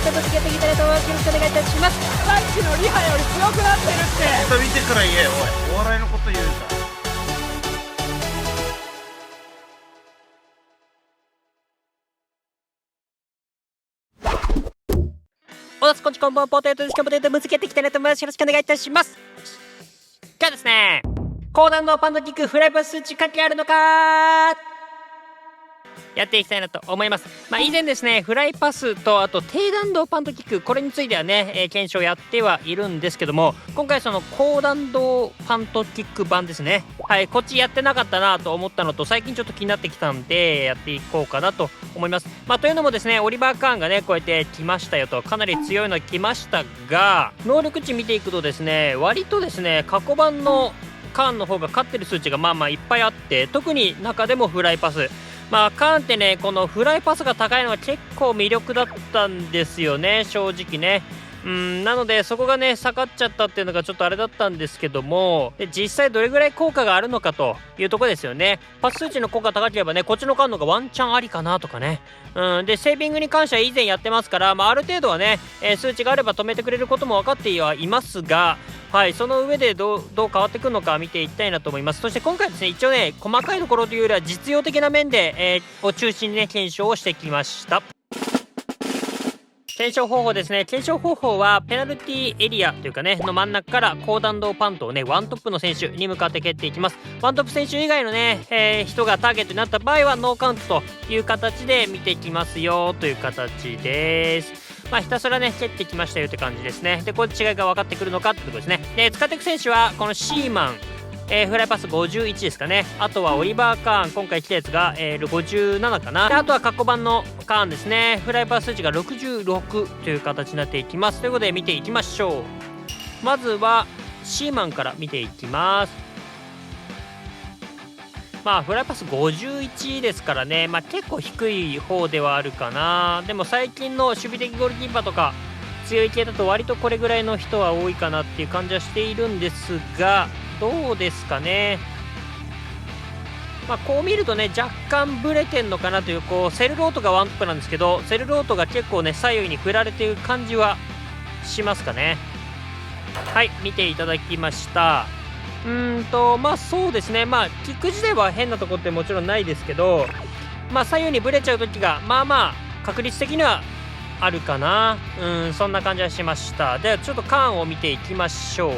ってぶつけてきたらとよろしくお願いいたします。さっきのリハより強くなってるって。また見てから言えよ、おい。お笑いのこと言うか。おだすこんちこんばんポテトです。ポテトぶつけてきたらとよろしくお願いいたします。今日ですね、高弾道パントキックフライパス数値関係あるのかやっていきたいなと思います。以前ですね、フライパスとあと低弾道パントキック、これについてはね、検証やってはいるんですけども、今回その高弾道パントキック版ですね。はい、こっちやってなかったなと思ったのと、最近ちょっと気になってきたんでやっていこうかなと思います。というのもですね、オリバー・カーンがねこうやって来ましたよと、かなり強いの来ましたが、能力値見ていくとですね、割とですね過去版のカーンの方が勝ってる数値がいっぱいあって、特に中でもフライパス、カーンってね、このフライパスが高いのは結構魅力だったんですよね、正直ね。なのでそこがね下がっちゃったっていうのがちょっとあれだったんですけども、で実際どれぐらい効果があるのかというところですよね。パス数値の効果高ければね、こっちのカーンの方がワンチャンありかなとかね。でセービングに関しては以前やってますから、ある程度はね、数値があれば止めてくれることも分かってはいますが、はい、その上でどう変わってくるのか見ていきたいなと思います。そして今回ですね、一応ね細かいところというよりは実用的な面で、を中心にね検証をしてきました。検証方法ですね。検証方法はペナルティエリアというかねの真ん中から高弾道パントをねワントップの選手に向かって蹴っていきます。ワントップ選手以外のね、人がターゲットになった場合はノーカウントという形で見ていきますよという形です。ひたすらね蹴ってきましたよって感じですね。でこれ違いが分かってくるのかってことですね。で使っていく選手はこのシーマン、フライパス51ですかね。あとはオリバー・カーン、今回来たやつが、57かな。であとは過去版のカーンですね。フライパス数値が66という形になっていきます。ということで見ていきましょう。まずはシーマンから見ていきます。フライパス51ですからね、結構低い方ではあるかな。でも最近の守備的ゴールキーパーとか強い系だと割とこれぐらいの人は多いかなっていう感じはしているんですが、どうですかね。こう見るとね若干ブレてんのかなという、セルロートがワントップなんですけど、セルロートが結構ね左右に振られている感じはしますかね。はい、見ていただきました。そうですね、キック自体は変なとこってもちろんないですけど、左右にブレちゃう時が確率的にはあるかな。そんな感じはしました。ではちょっとカーンを見ていきましょう。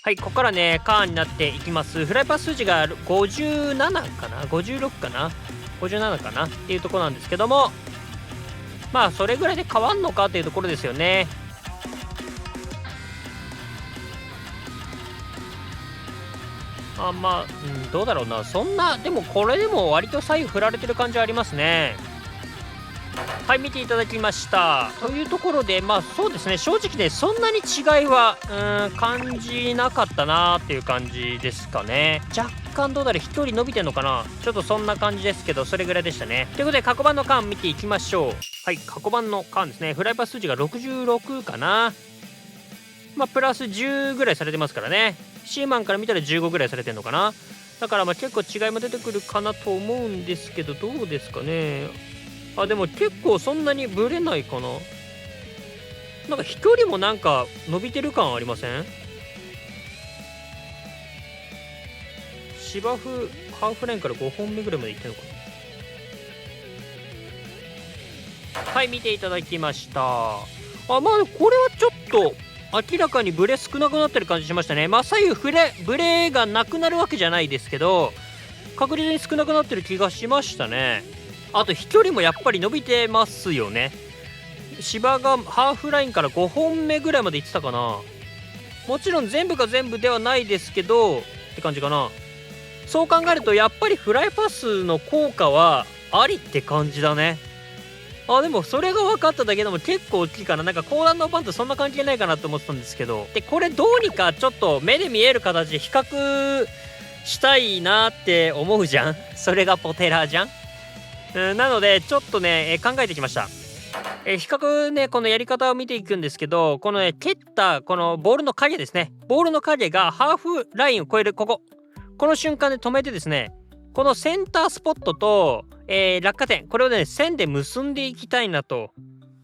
はい、ここからねカーンになっていきます。フライパス数値が57かな、56かな、57かなっていうところなんですけども、それぐらいで変わんのかっていうところですよね。どうだろうな。そんなでもこれでも割と左右振られてる感じはありますね。はい、見ていただきましたというところで、そうですね、正直ねそんなに違いは感じなかったなーっていう感じですかね。若干どうだろう、飛距離伸びてんのかな、ちょっとそんな感じですけど、それぐらいでしたね。ということで過去版のカーン見ていきましょう。はい、過去版のカーンですね。フライパス数値が66かな。プラス10ぐらいされてますからね。シーマンから見たら15ぐらいされてるのかな。だから結構違いも出てくるかなと思うんですけど、どうですかね。でも結構そんなにブレないかな。なんか飛距離もなんか伸びてる感ありません？芝生ハーフラインから5本目ぐらいまでいってるのかな。はい、見ていただきました。これはちょっと明らかにブレ少なくなってる感じしましたね。左右ブレがなくなるわけじゃないですけど、確実に少なくなってる気がしましたね。あと飛距離もやっぱり伸びてますよね。芝がハーフラインから5本目ぐらいまで行ってたかな。もちろん全部が全部ではないですけどって感じかな。そう考えるとやっぱりフライパスの効果はありって感じだね。でもそれが分かっただけでも結構大きいかな。なんか高弾道パンとそんな関係ないかなと思ってたんですけど、でこれどうにかちょっと目で見える形で比較したいなって思うじゃん。それがポテラじゃん。なのでちょっとね、考えてきました。比較ね、このやり方を見ていくんですけど、このね蹴ったこのボールの影ですね、ボールの影がハーフラインを越えるこの瞬間で止めてですね、このセンタースポットと、落下点、これをね線で結んでいきたいなと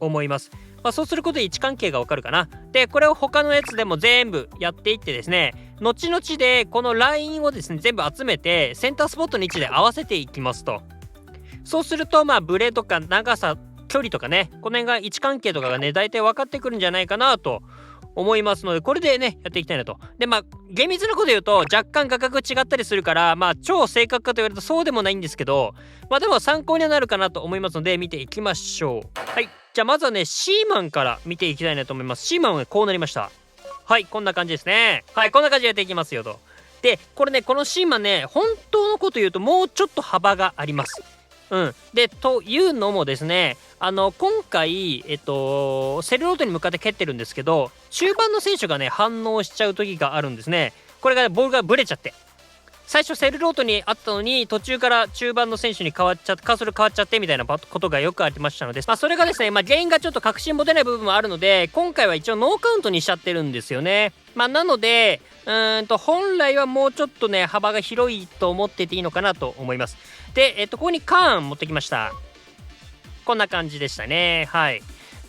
思います。そうすることで位置関係がわかるかな。でこれを他のやつでも全部やっていってですね、後々でこのラインをですね全部集めてセンタースポットの位置で合わせていきますと。そうするとブレとか長さ、距離とかね、この辺が位置関係とかがね大体分かってくるんじゃないかなと思いますので、これでねやっていきたいなと。で厳密なこと言うと若干画角違ったりするから超正確かと言われるとそうでもないんですけど、でも参考にはなるかなと思いますので見ていきましょう。はい、じゃあまずはねシーマンから見ていきたいなと思います。シーマンはねこうなりました。はい、こんな感じですね。はい、こんな感じでやっていきますよと。でこれね、このシーマンね本当のこと言うともうちょっと幅があります。でというのもですね、今回セルロートに向かって蹴ってるんですけど、中盤の選手がね反応しちゃう時があるんですね。これが、ボールがブレちゃって、最初セルロートにあったのに途中から中盤の選手にカーソル変わっちゃってみたいなことがよくありましたので、それがですね原因がちょっと確信持てない部分もあるので、今回は一応ノーカウントにしちゃってるんですよね。なので本来はもうちょっとね幅が広いと思ってていいのかなと思います。でここにカーン持ってきました。こんな感じでしたね。はい、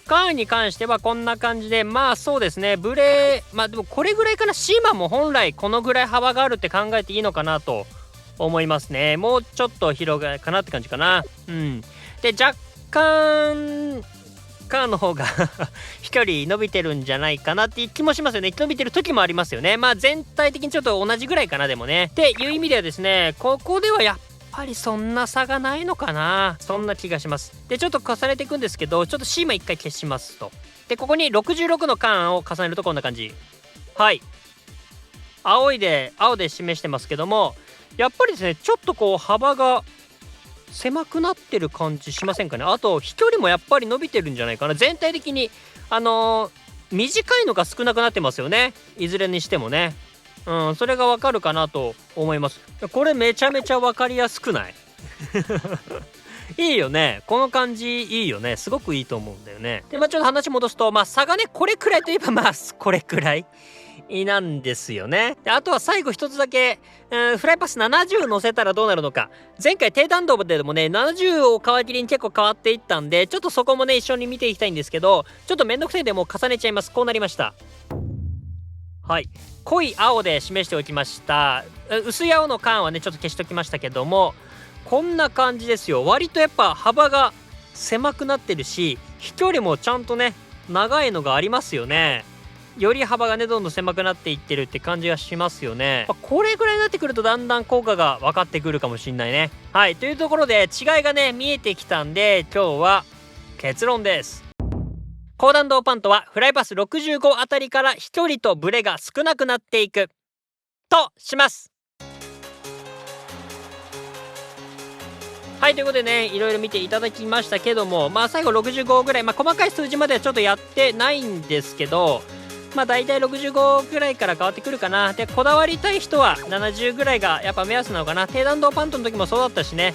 カーンに関してはこんな感じで、そうですね、ブレでもこれぐらいかな。シーマンも本来このぐらい幅があるって考えていいのかなと思いますね。もうちょっと広がるかなって感じかな。で若干カーンの方が飛距離伸びてるんじゃないかなっていう気もしますよね。伸びてる時もありますよね。全体的にちょっと同じぐらいかな。でもねっていう意味ではですね、ここではやっぱりそんな差がないのかな、そんな気がします。でちょっと重ねていくんですけど、ちょっとシーマン1回消しますと。でここに66のカーンを重ねるとこんな感じ。はい、青で示してますけども、やっぱりですねちょっとこう幅が狭くなってる感じしませんかね。あと飛距離もやっぱり伸びてるんじゃないかな。全体的に短いのが少なくなってますよね、いずれにしてもね。それがわかるかなと思います。これめちゃめちゃわかりやすくないいいよね、この感じいいよね、すごくいいと思うんだよね。でちょっと話戻すと差がねこれくらいといえばこれくらいなんですよね。であとは最後一つだけ、フライパス70乗せたらどうなるのか。前回低弾道でもね70を皮切りに結構変わっていったんで、ちょっとそこもね一緒に見ていきたいんですけど、ちょっとめんどくさいんでもう重ねちゃいます。こうなりました。はい、濃い青で示しておきました。薄い青のカーンはねちょっと消しときましたけども、こんな感じですよ。割とやっぱ幅が狭くなってるし、飛距離もちゃんとね長いのがありますよね。より幅がねどんどん狭くなっていってるって感じがしますよね。これぐらいになってくるとだんだん効果が分かってくるかもしんないね。はい、というところで違いがね見えてきたんで、今日は結論です。高弾道パントはフライパス65あたりから飛距離とブレが少なくなっていくとします。はい、ということでねいろいろ見ていただきましたけども、最後65ぐらい、細かい数字まではちょっとやってないんですけど、だいたい65ぐらいから変わってくるかな。でこだわりたい人は70ぐらいがやっぱ目安なのかな。低弾道パントの時もそうだったしね、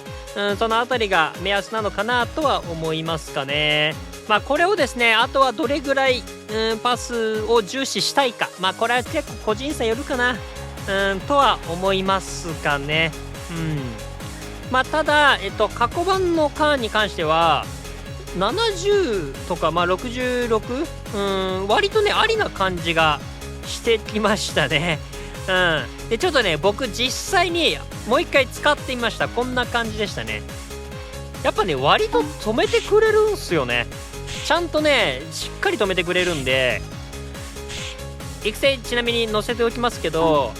そのあたりが目安なのかなとは思いますかね。これをですねあとはどれぐらい、パスを重視したいか、これは結構個人差よるかなとは思いますかね。ただ過去版のカーンに関しては70とか66、割とねありな感じがしてきましたね。でちょっとね僕実際にもう一回使ってみました。こんな感じでしたね。やっぱね割と止めてくれるんすよね。ちゃんとねしっかり止めてくれるんで、育成ちなみに載せておきますけど、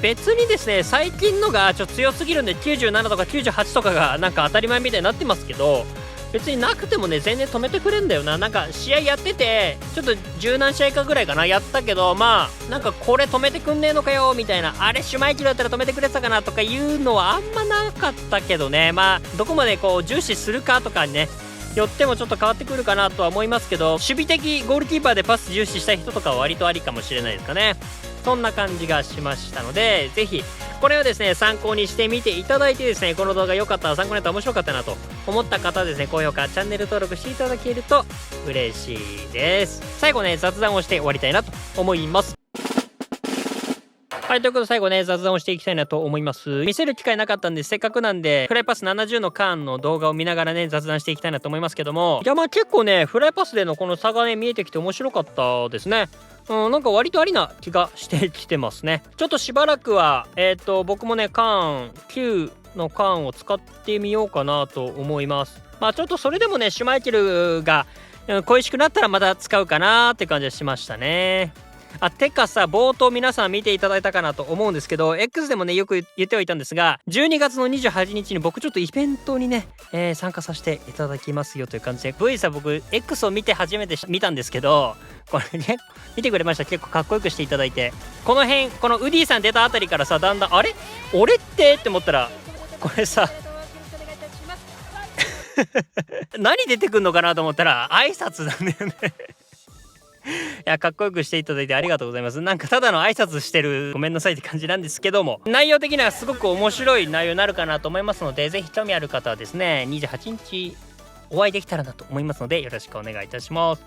別にですね最近のがちょっと強すぎるんで97とか98とかがなんか当たり前みたいになってますけど、別になくてもね全然止めてくれんだよな。なんか試合やっててちょっと十何試合かぐらいかなやったけど、なんかこれ止めてくんねえのかよみたいな、あれシュマイケルだったら止めてくれてたかなとかいうのはあんまなかったけどね。どこまでこう重視するかとかにねよってもちょっと変わってくるかなとは思いますけど、守備的ゴールキーパーでパス重視したい人とかは割とありかもしれないですかね。そんな感じがしましたので、ぜひこれをですね参考にしてみていただいてですね、この動画良かったら参考になったら面白かったなと思った方はですね高評価チャンネル登録していただけると嬉しいです。最後ね雑談をして終わりたいなと思います。はい、ということで最後ね、雑談をしていきたいなと思います。見せる機会なかったんで、せっかくなんで、フライパス70のカーンの動画を見ながらね、雑談していきたいなと思いますけども、いや、まあ結構ね、フライパスでのこの差がね、見えてきて面白かったですね。なんか割とありな気がしてきてますね。ちょっとしばらくは、僕もね、カーン、9のカーンを使ってみようかなと思います。まあちょっとそれでもね、シュマイケルが、恋しくなったらまた使うかなーって感じがしましたね。てかさ、冒頭皆さん見ていただいたかなと思うんですけど、 X でもねよく言ってはいたんですが、12月の28日に僕ちょっとイベントにね、参加させていただきますよという感じで、 V さん僕 X を見て初めて見たんですけど、これね見てくれました。結構かっこよくしていただいて、この辺このウディさん出たあたりからさ、だんだんあれ俺って思ったら、これさ何出てくんのかなと思ったら挨拶なんだよねいや、かっこよくしていただいてありがとうございます。なんかただの挨拶してるごめんなさいって感じなんですけども、内容的にはすごく面白い内容になるかなと思いますので、ぜひ興味ある方はですね、28日お会いできたらなと思いますので、よろしくお願いいたします。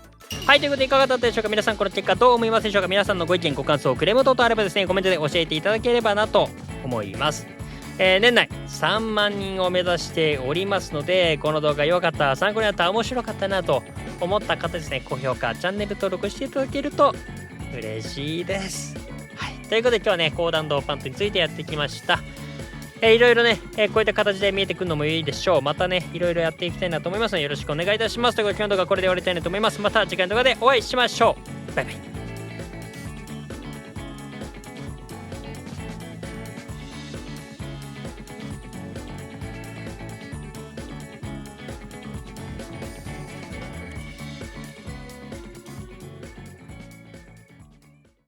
はい、ということでいかがだったでしょうか。皆さんこの結果どう思いますでしょうか。皆さんのご意見ご感想クレーム等々あればですね、コメントで教えていただければなと思います。年内3万人を目指しておりますので、この動画良かった、参考になった、面白かったなと思った方ですね、高評価チャンネル登録していただけると嬉しいです。はい、ということで今日はね、高弾道パントについてやってきました。いろいろね、こういった形で見えてくるのもいいでしょう。またね、いろいろやっていきたいなと思いますので、よろしくお願いいたします。ということで今日の動画はこれで終わりたいなと思います。また次回の動画でお会いしましょう。バイバイ。